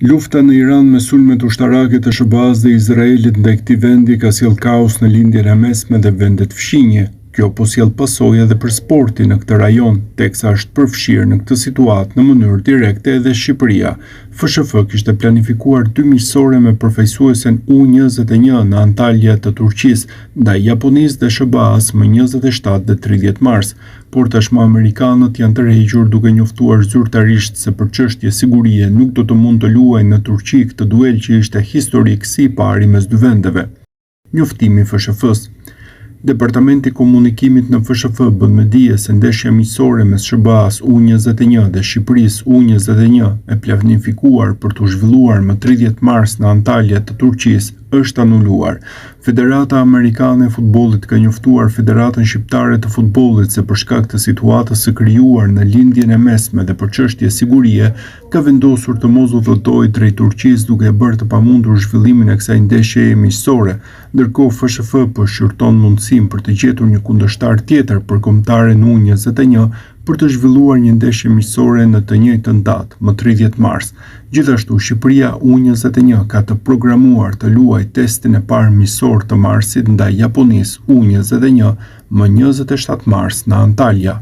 Lufta në Iran me sulmet ushtarake të SBA-s dhe Izraelit ndaj këtij vendi ka sjellë kaos në lindjen e mesme dhe vendet fshinje. Kjo po sjell pasojë edhe për sportin në këtë rajon, teksa është përfshirë në këtë situatë në mënyrë direkte edhe Shqipëria. FSHF kishte planifikuar 2 miqësore me përfaqësuesen U21 në Antalya të Turqisë ndaj Japonisë dhe SBA-s më 27 dhe 30 mars, por tashmë amerikanët janë tërhequr duke njoftuar zyrtarisht se për çështje sigurie nuk do të mund të luajnë në Turqi këtë duel që ishte historik si i pari mes dy vendeve. Njoftimi i FSHF-s. Departamenti i Komunikimit në FSHF bën me dije se ndeshja miqësore mes SBA-s U21 dhe Shqipërisë U21 e planifikuar për të zhvilluar më 30 mars në Antalya të Turqisë është anuluar. Federata Amerikane e Futbollit ka njoftuar Federatën Shqiptare të Futbollit se për shkak të situatës së krijuar në lindjen e mesme dhe për çështje sigurie, ka vendosur të mos udhëtojë drejt Turqisë duke bërë të pamundur zhvillimin e kësaj ndeshjeje miqësore, ndërkohë FSHF po shqyrton mundësinë për të gjetur një kundërshtar tjetër për kombëtaren U21 për të zhvilluar një ndeshje miqësore në të njëjtën datë, më 30 mars. Gjithashtu, Shqipëria U21 ka të programuar të luajë testin e parë miqësor të marsit ndaj Japonisë U21 më 27 mars në Antalya.